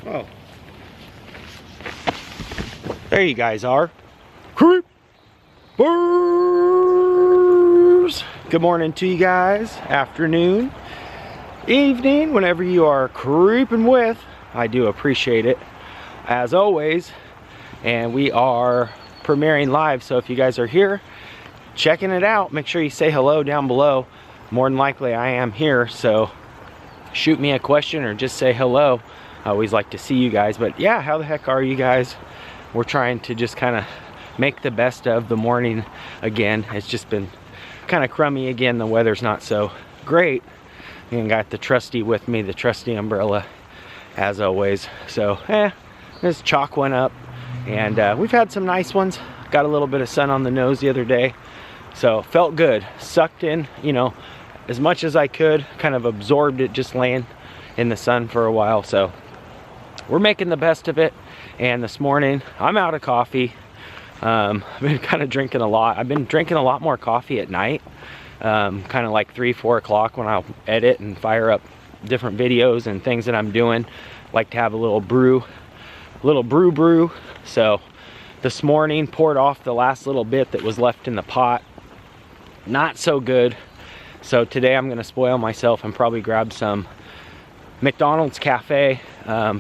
Oh. There you guys are. Kreepers! Good morning to you guys. Afternoon, evening, whenever you are creeping with. I do appreciate it, as always. And we are premiering live, so if you guys are here, checking it out, make sure you say hello down below. More than likely I am here, so shoot me a question or just say hello. I always like to see you guys. But yeah, how the heck are you guys? We're trying to just kind of make the best of the morning again. It's just been kind of crummy again. The weather's not so great. And got the trusty with me, the trusty umbrella, as always. So this chalk went up, and we've had some nice ones. Got a little bit of sun on the nose the other day, so felt good. Sucked in, you know, as much as I could. Kind of absorbed it just laying in the sun for a while. So we're making the best of it. And this morning I'm out of coffee. I've been kind of drinking a lot. I've been drinking a lot more coffee at night, kind of like 3-4 o'clock when I'll edit and fire up different videos and things that I'm doing. Like to have a little brew. So this morning poured off the last little bit that was left in the pot. Not so good. So today I'm gonna spoil myself and probably grab some McDonald's cafe.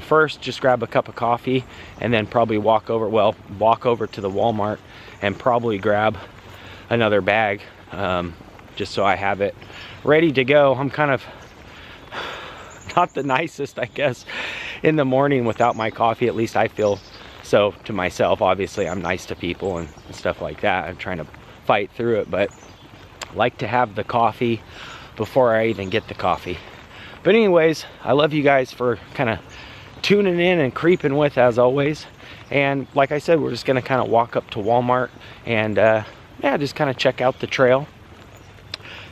First, just grab a cup of coffee, and then probably walk over to the Walmart and probably grab another bag, just so I have it ready to go. I'm kind of not the nicest, I guess, in the morning without my coffee. At least I feel so to myself. Obviously I'm nice to people and stuff like that. I'm trying to fight through it, but I like to have the coffee before I even get the coffee. But anyways, I love you guys for kind of tuning in and creeping with, as always. And like I said, we're just gonna kind of walk up to Walmart and yeah, just kind of check out the trail.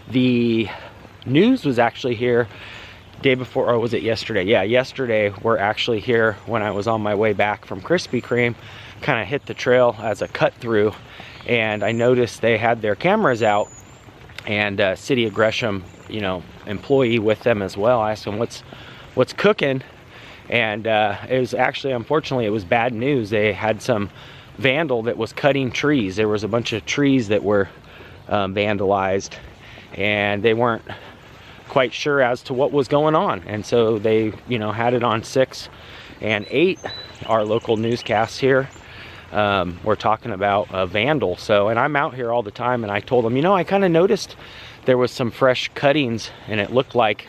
The news was actually here day before, or was it yesterday? Yeah, yesterday we're actually here when I was on my way back from Krispy Kreme. Kind of hit the trail as a cut through, and I noticed they had their cameras out, and City of Gresham, you know, employee with them as well. I asked them what's cooking, and it was actually, unfortunately, it was bad news. They had some vandal that was cutting trees. There was a bunch of trees that were vandalized, and they weren't quite sure as to what was going on, and so they, you know, had it on 6 and 8, our local newscasts here. We're talking about a vandal. So, and I'm out here all the time, and I told them, you know, I kind of noticed there was some fresh cuttings, and it looked like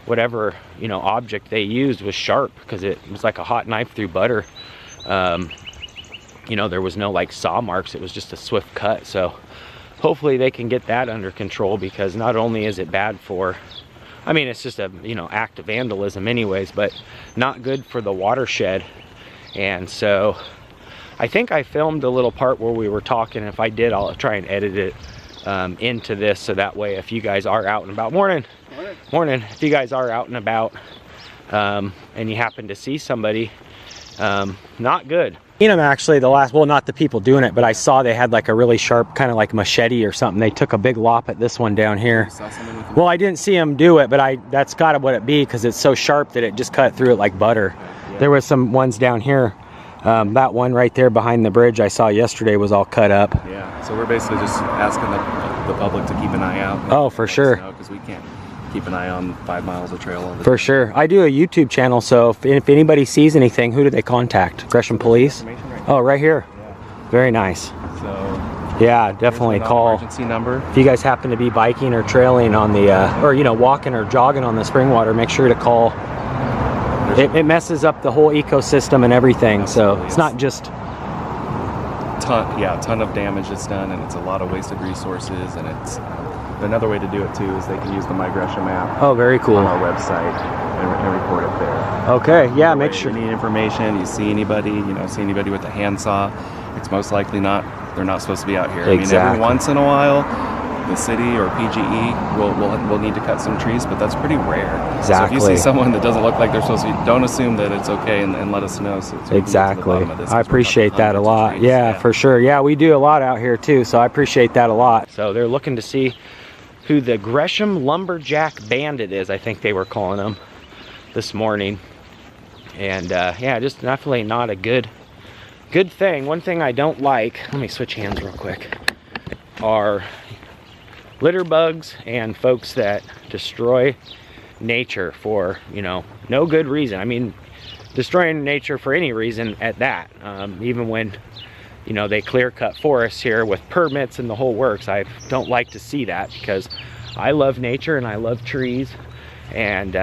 whatever, you know, object they used was sharp, because it was like a hot knife through butter. You know, there was no like saw marks. It was just a swift cut. So hopefully they can get that under control, because not only is it bad for, I mean, it's just a, you know, act of vandalism anyways, but not good for the watershed. And so I think I filmed a little part where we were talking. If I did, I'll try and edit it into this, so that way if you guys are out and about, morning, if you guys are out and about and you happen to see somebody not good. You know, actually the last, well, not the people doing it, but I saw they had like a really sharp kind of like machete or something. They took a big lop at this one down here. Well, I didn't see them do it, but that's gotta what it be, because it's so sharp that it just cut through it like butter. Yeah. There was some ones down here. That one right there behind the bridge I saw yesterday was all cut up. Yeah, so we're basically just asking the public to keep an eye out. Oh, for sure. Because we can't keep an eye on 5 miles of trail all the time. For sure. I do a YouTube channel, so if anybody sees anything, who do they contact? Gresham Police? Right, oh, right here. Yeah. Very nice. So yeah, definitely call. Emergency number. If you guys happen to be biking or trailing on the, or you know, walking or jogging on the Springwater, make sure to call. It messes up the whole ecosystem and everything. Absolutely. So it's not just a ton of damage is done, and it's a lot of wasted resources. And it's another way to do it too is they can use the My Gresham app. Oh, very cool. On our website and report it there. Okay, yeah, make sure. If you need information, you see anybody, you know, with a handsaw, it's most likely they're not supposed to be out here. Exactly. I mean, every once in a while, the city or PGE will need to cut some trees, but that's pretty rare. Exactly. So if you see someone that doesn't look like they're supposed to be, don't assume that it's okay, and let us know. So exactly. I appreciate that a lot. Yeah, for sure. Yeah, we do a lot out here too, so I appreciate that a lot. So they're looking to see who the Gresham Lumberjack Bandit is, I think they were calling him this morning. And yeah, just definitely not a good thing. One thing I don't like, let me switch hands real quick, are litter bugs and folks that destroy nature for, you know, no good reason. I mean, destroying nature for any reason at that. Even when, you know, they clear cut forests here with permits and the whole works. I don't like to see that, because I love nature and I love trees. And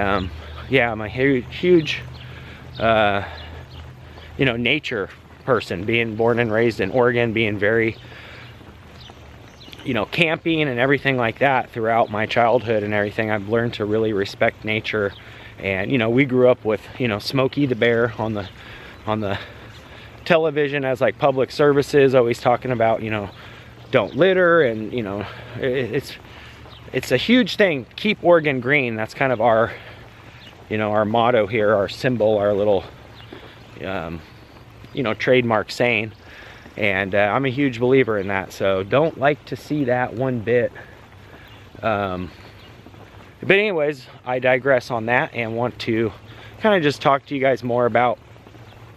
yeah, I'm a huge you know, nature person, being born and raised in Oregon, being very, you know, camping and everything like that throughout my childhood and everything. I've learned to really respect nature. And, you know, we grew up with, you know, Smokey the Bear on the television as like public services, always talking about, you know, don't litter. And, you know, it's a huge thing. Keep Oregon green. That's kind of our, you know, our motto here, our symbol, our little, you know, trademark saying. And I'm a huge believer in that, so don't like to see that one bit. But anyways, I digress on that, and want to kind of just talk to you guys more about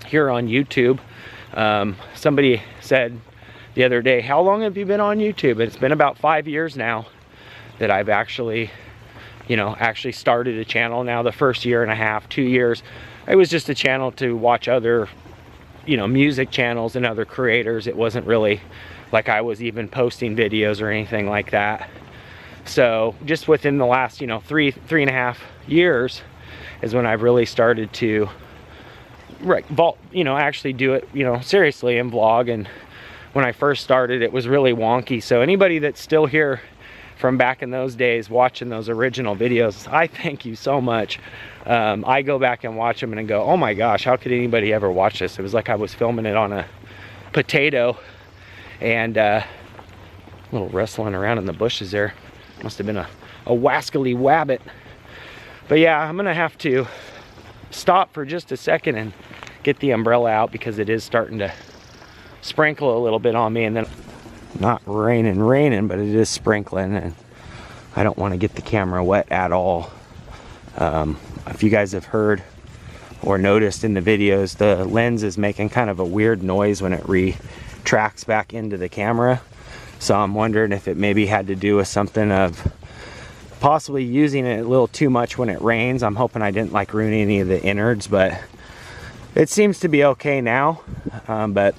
here on YouTube. Somebody said the other day, how long have you been on YouTube? It's been about 5 years now that I've actually, you know, started a channel. Now the first year and a half, 2 years, it was just a channel to watch other, you know, music channels and other creators. It wasn't really like I was even posting videos or anything like that. So just within the last, you know, three and a half years is when I've really started to, you know, actually do it, you know, seriously, and vlog. And when I first started, it was really wonky. So anybody that's still here from back in those days watching those original videos, I thank you so much. I go back and watch them and go, oh my gosh, how could anybody ever watch this? It was like I was filming it on a potato. And a little rustling around in the bushes there. Must have been a wascally wabbit. But yeah, I'm gonna have to stop for just a second and get the umbrella out, because it is starting to sprinkle a little bit on me. And then, not raining, but it is sprinkling, and I don't want to get the camera wet at all. If you guys have heard or noticed in the videos, the lens is making kind of a weird noise when it retracts back into the camera. So I'm wondering if it maybe had to do with something of possibly using it a little too much when it rains. I'm hoping I didn't like ruin any of the innards, but it seems to be okay now. But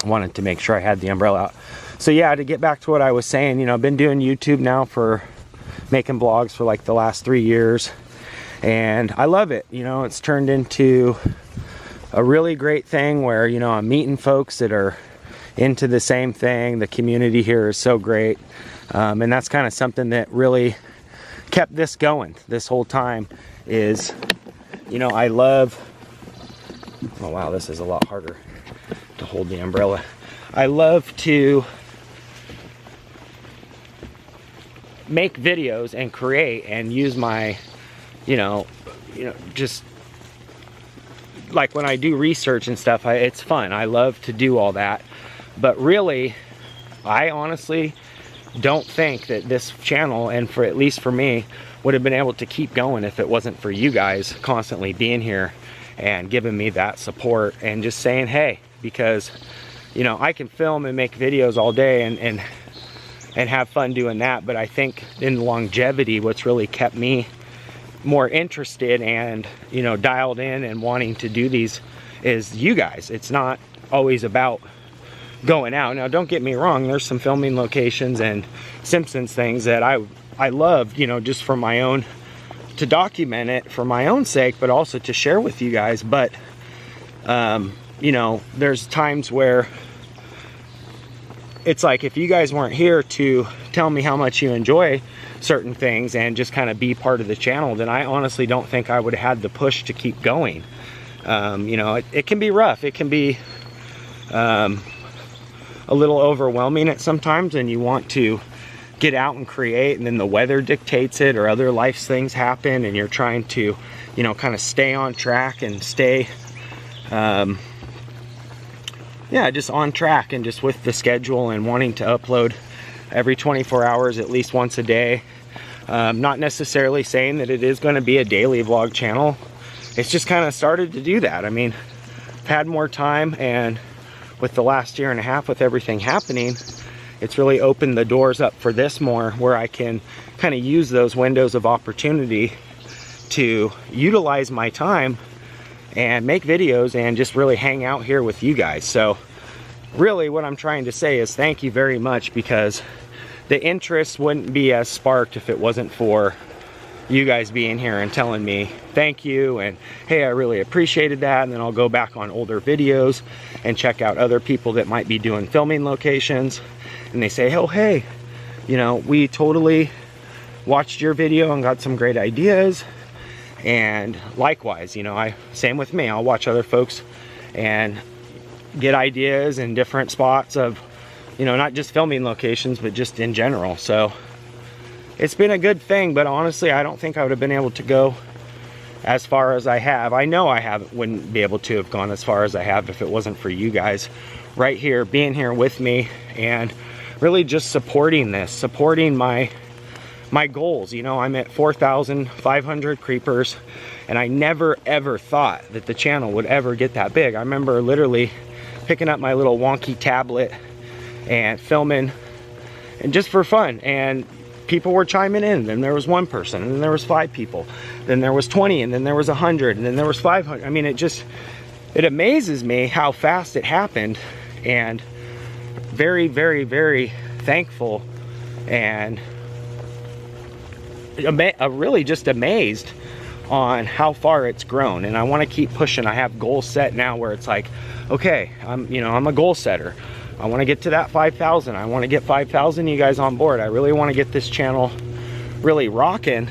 I wanted to make sure I had the umbrella out. So yeah, to get back to what I was saying, you know, I've been doing YouTube now for making vlogs for like the last 3 years, and I love it. You know, it's turned into a really great thing where, you know, I'm meeting folks that are into the same thing. The community here is so great, and that's kind of something that really kept this going this whole time. Is, you know, I love, oh wow, this is a lot harder to hold the umbrella. I love to make videos and create and use my, you know, just like when I do research and stuff, it's fun. I love to do all that. But really, I honestly don't think that this channel, and for at least for me, would have been able to keep going if it wasn't for you guys constantly being here and giving me that support and just saying, hey, because, you know, I can film and make videos all day and have fun doing that, but I think in longevity, what's really kept me more interested and, you know, dialed in and wanting to do these is you guys. It's not always about going out. Now, don't get me wrong, there's some filming locations and Simpsons things that I love, you know, just for my own, to document it for my own sake, but also to share with you guys. But you know, there's times where it's like, if you guys weren't here to tell me how much you enjoy certain things and just kind of be part of the channel, then I honestly don't think I would have had the push to keep going. You know, it can be rough. It can be a little overwhelming at sometimes, and you want to get out and create, and then the weather dictates it, or other life things happen, and you're trying to, you know, kind of stay on track and stay yeah, just on track, and just with the schedule and wanting to upload every 24 hours at least once a day. Not necessarily saying that it is going to be a daily vlog channel, it's just kind of started to do that. I mean, I've had more time, and with the last year and a half with everything happening, it's really opened the doors up for this more, where I can kind of use those windows of opportunity to utilize my time and make videos and just really hang out here with you guys. So really what I'm trying to say is thank you very much, because the interest wouldn't be as sparked if it wasn't for you guys being here and telling me thank you and hey, I really appreciated that. And then I'll go back on older videos and check out other people that might be doing filming locations, and they say, oh hey, you know, we totally watched your video and got some great ideas. And likewise, you know, same with me, I'll watch other folks and get ideas in different spots of, you know, not just filming locations, but just in general. So it's been a good thing, but honestly, I don't think I would have been able to go as far as I have. I know wouldn't be able to have gone as far as I have if it wasn't for you guys right here, being here with me, and really just supporting this, supporting my goals. You know, I'm at 4,500 creepers, and I never ever thought that the channel would ever get that big. I remember literally picking up my little wonky tablet and filming, and just for fun, and people were chiming in. Then there was one person, and then there was 5 people, then there was 20, and then there was 100, and then there was 500. I mean, it amazes me how fast it happened, and very, very, very thankful, and really just amazed on how far it's grown. And I want to keep pushing. I have goals set now where it's like, okay, I'm a goal setter. I want to get to that 5,000. I want to get 5,000 you guys on board. I really want to get this channel really rocking,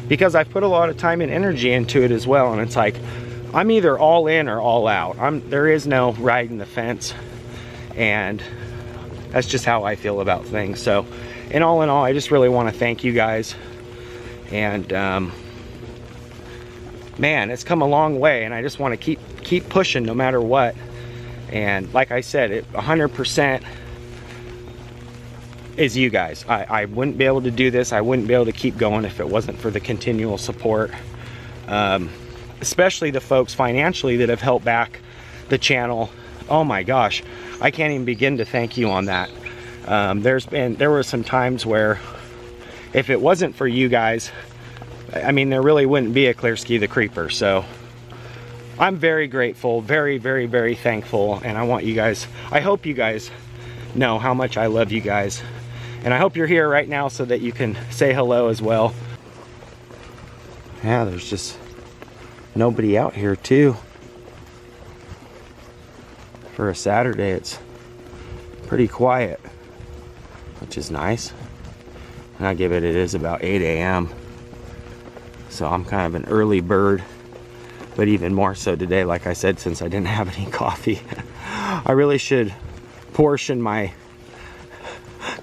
because I've put a lot of time and energy into it as well. And it's like, I'm either all in or all out. There is no riding the fence, and that's just how I feel about things. So in all, I just really want to thank you guys. And man, it's come a long way, and I just want to keep pushing no matter what. And like I said, 100% is you guys. I wouldn't be able to do this, I wouldn't be able to keep going if it wasn't for the continual support, especially the folks financially that have helped back the channel. Oh my gosh, I can't even begin to thank you on that. There were some times where if it wasn't for you guys, I mean, there really wouldn't be a Clearski the Creeper. So I'm very grateful, very, very, very thankful, and I want you guys, I hope you guys know how much I love you guys, and I hope you're here right now so that you can say hello as well. Yeah, there's just nobody out here too. For a Saturday, it's pretty quiet, which is nice. And I give it is about 8 a.m. So I'm kind of an early bird, but even more so today, like I said, since I didn't have any coffee. I really should portion my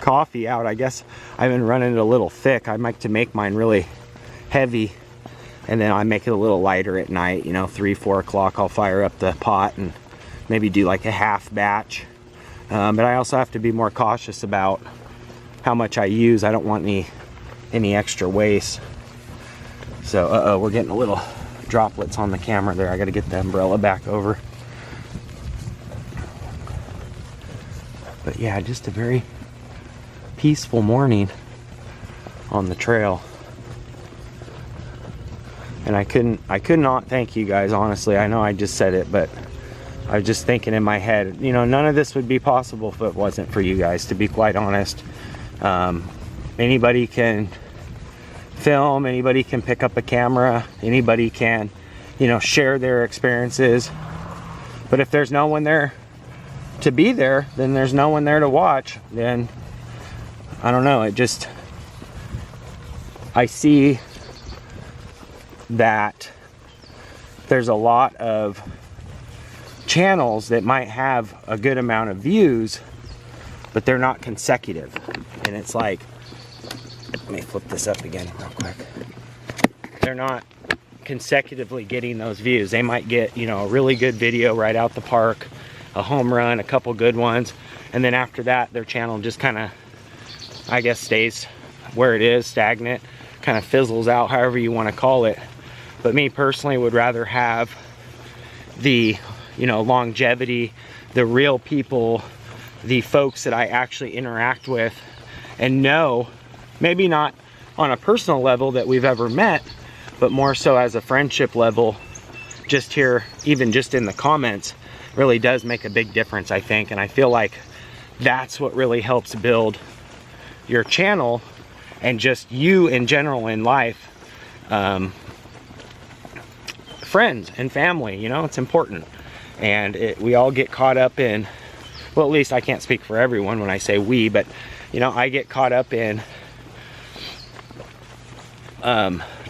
coffee out. I guess I've been running it a little thick. I like to make mine really heavy, and then I make it a little lighter at night. You know, 3-4 o'clock, I'll fire up the pot and maybe do like a half batch. But I also have to be more cautious about how much I use. I don't want any extra waste. So we're getting a little droplets on the camera there. I got to get the umbrella back over. But yeah, just a very peaceful morning on the trail. And I could not thank you guys, honestly. I know I just said it, but I was just thinking in my head, you know, none of this would be possible if it wasn't for you guys, to be quite honest. Anybody can film, anybody can pick up a camera, anybody can, you know, share their experiences. But if there's no one there to be there, then there's no one there to watch. Then, I don't know, I see that there's a lot of channels that might have a good amount of views, but they're not consecutive. And it's like, let me flip this up again real quick. They're not consecutively getting those views. They might get, you know, a really good video right out the park, a home run, a couple good ones, and then after that their channel just kind of, I guess, stays where it is, stagnant, kind of fizzles out, however you want to call it. but me personally would rather have the, you know, longevity, the real people, the folks that I actually interact with and know, maybe not on a personal level that we've ever met, but more so as a friendship level, just here, even just in the comments, really does make a big difference, I think. And I feel like that's what really helps build your channel and just you in general in life. Friends and family, you know, it's important. And we all get caught up in, well, at least I can't speak for everyone when I say we, but you know, I get caught up in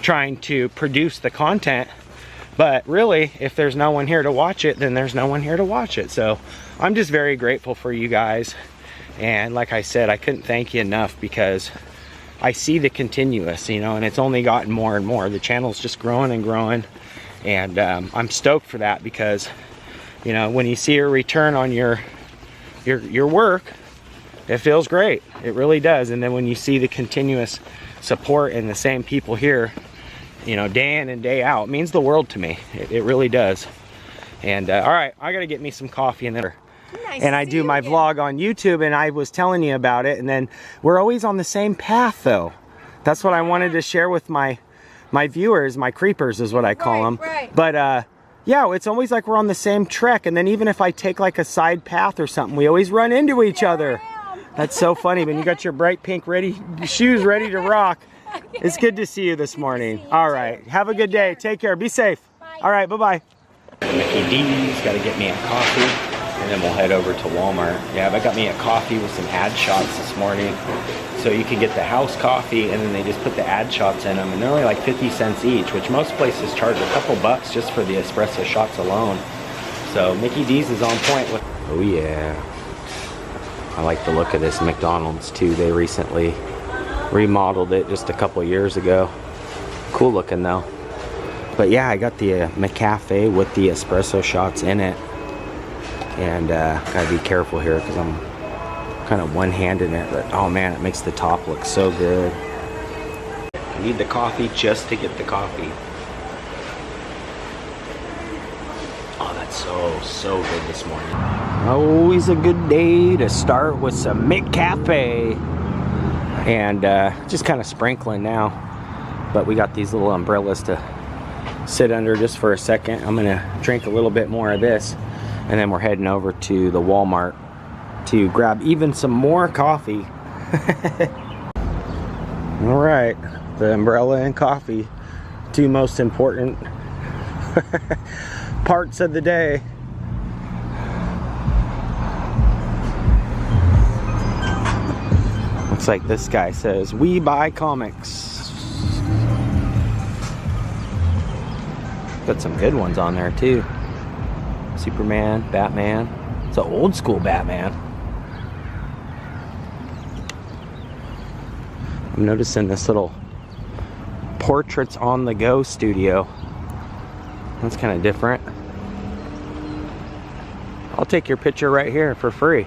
trying to produce the content, but really if there's no one here to watch it, then there's no one here to watch it. So I'm just very grateful for you guys, and like I said, I couldn't thank you enough, because I see the continuous, you know, and it's only gotten more and more. The channel's just growing and growing, and I'm stoked for that, because you know, when you see a return on your work, it feels great. It really does. And then when you see the continuous support and the same people here, you know, day in and day out, it means the world to me. It really does. And all right, I gotta get me some coffee and then and I do my vlog on YouTube, and I was telling you about it, and then we're always on the same path though. That's what I wanted to share with my viewers, my creepers is what I call them. Right. But yeah, it's always like we're on the same trek, and then even if I take like a side path or something, we always run into each other. That's so funny. When you got your bright pink shoes ready to rock. It's good to see you this morning. All right, have a good day. Take care. Be safe. All right, bye-bye. Mickey D's got to get me a coffee, and then we'll head over to Walmart. Yeah, I got me a coffee with some ad shots this morning. So you can get the house coffee, and then they just put the ad shots in them, and they're only like 50 cents each, which most places charge a couple bucks just for the espresso shots alone. So Mickey D's is on point with. Oh yeah, I like the look of this McDonald's too. They recently remodeled it just a couple years ago. Cool looking though. But yeah, I got the McCafe with the espresso shots in it, and gotta be careful here because I'm kind of one-handed it, but oh man, it makes the top look so good. I need the coffee just to get the coffee. Oh, that's so good this morning. Always a good day to start with some McCafe, and just kind of sprinkling now, but we got these little umbrellas to sit under just for a second. I'm gonna drink a little bit more of this, and then we're heading over to the Walmart to grab even some more coffee. All right, the umbrella and coffee, two most important parts of the day. Looks like this guy says, "We buy comics." Got some good ones on there too. Superman, Batman. It's an old school Batman. I'm noticing this little portraits on the go studio. That's kind of different. I'll take your picture right here for free.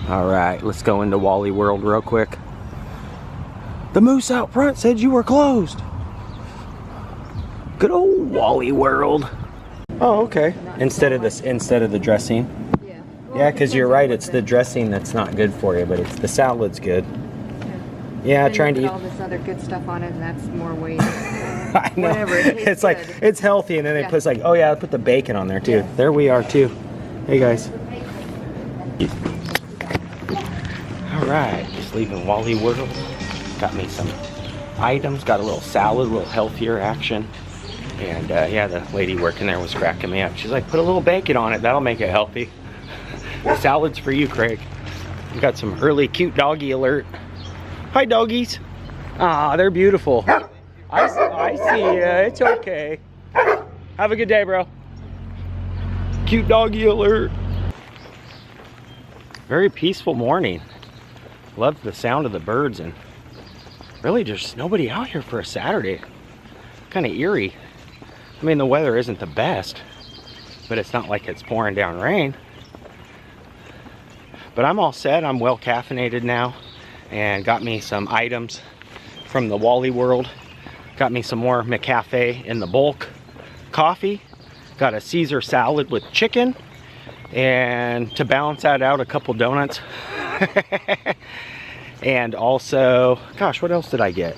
All right, let's go into Wally World real quick. The moose out front said you were closed. Good old Wally World. Oh, okay. Instead of the dressing. Yeah, because you're right, it's the dressing that's not good for you, but it's the salad's good. Yeah, trying to eat all this other good stuff on it, and that's more weight. I know. Whatever, it's like, it's healthy, and then they put like, oh yeah, put the bacon on there too. Yeah. There we are too. Hey guys. All right, just leaving Wally World. Got me some items, got a little salad, a little healthier action. And yeah, the lady working there was cracking me up. She's like, put a little bacon on it, that'll make it healthy. The salad's for you, Craig. We got some early cute doggy alert. Hi, doggies. Ah, they're beautiful. I see ya. It's okay. Have a good day, bro. Cute doggy alert. Very peaceful morning. Love the sound of the birds, and really there's nobody out here for a Saturday. Kind of eerie. I mean, the weather isn't the best, but it's not like it's pouring down rain. But I'm all set. I'm well caffeinated now, and got me some items from the Wally World. Got me some more McCafe in the bulk coffee. Got a Caesar salad with chicken. And to balance that out, a couple donuts. And also, gosh, what else did I get?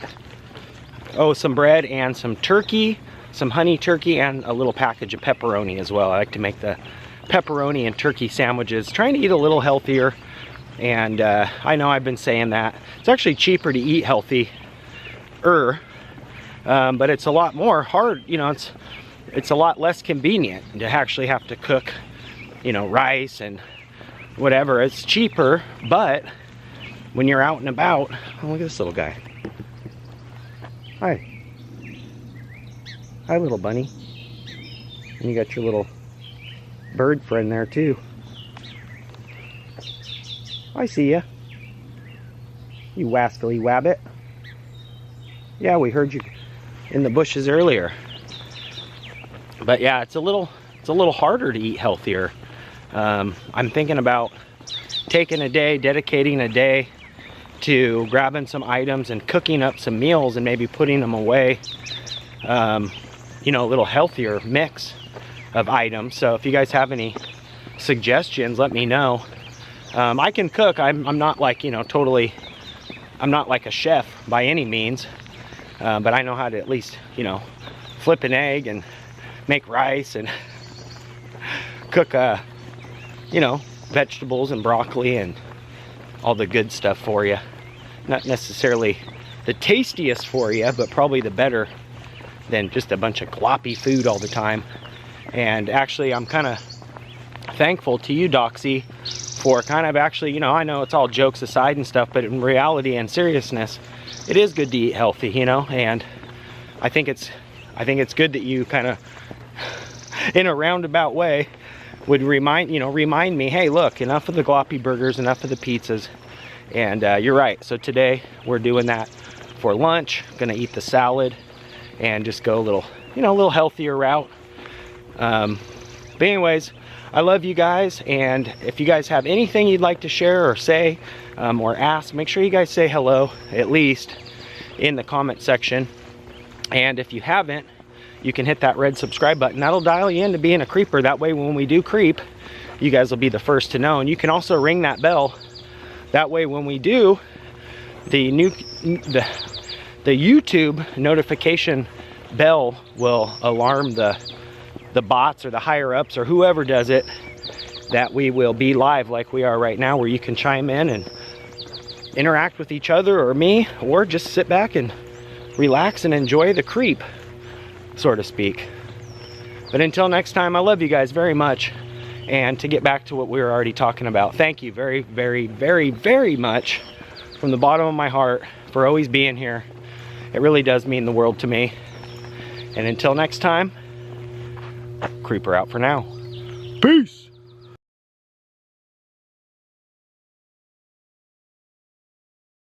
Oh, some bread and some turkey, some honey turkey, and a little package of pepperoni as well. I like to make the pepperoni and turkey sandwiches. Trying to eat a little healthier. And I know I've been saying that. It's actually cheaper to eat healthy. But it's a lot more hard, you know, it's a lot less convenient to actually have to cook, you know, rice and whatever. It's cheaper, but when you're out and about, oh, look at this little guy. Hi. Hi, little bunny. And you got your little bird friend there too. I see ya. You wascally wabbit. Yeah, we heard you in the bushes earlier. But yeah, it's a little harder to eat healthier. I'm thinking about taking a day, dedicating a day to grabbing some items and cooking up some meals and maybe putting them away. You know, a little healthier mix of items. So if you guys have any suggestions, let me know. I can cook. I'm not like, you know, totally, I'm not like a chef by any means. But I know how to at least, you know, flip an egg and make rice and cook, you know, vegetables and broccoli and all the good stuff for you. Not necessarily the tastiest for you, but probably the better than just a bunch of gloppy food all the time. And actually, I'm kind of thankful to you, Doxy, for kind of actually, you know, I know it's all jokes aside and stuff, but in reality and seriousness, it is good to eat healthy, you know. And I think it's good that you kind of, in a roundabout way, would remind me, hey, look, enough of the gloppy burgers, enough of the pizzas. And you're right. So today we're doing that for lunch. Gonna eat the salad and just go a little, you know, a little healthier route. But anyways, I love you guys, and if you guys have anything you'd like to share or say or ask, make sure you guys say hello, at least in the comment section. And if you haven't, you can hit that red subscribe button. That'll dial you into being a creeper. That way when we do creep, you guys will be the first to know. And you can also ring that bell. That way when we do, the YouTube notification bell will alarm the bots or the higher ups or whoever does it, that we will be live like we are right now, where you can chime in and interact with each other or me, or just sit back and relax and enjoy the creep, so to speak. But until next time, I love you guys very much. And to get back to what we were already talking about, thank you very, very, very, very much from the bottom of my heart for always being here. It really does mean the world to me. And until next time, Creeper out for now. Peace.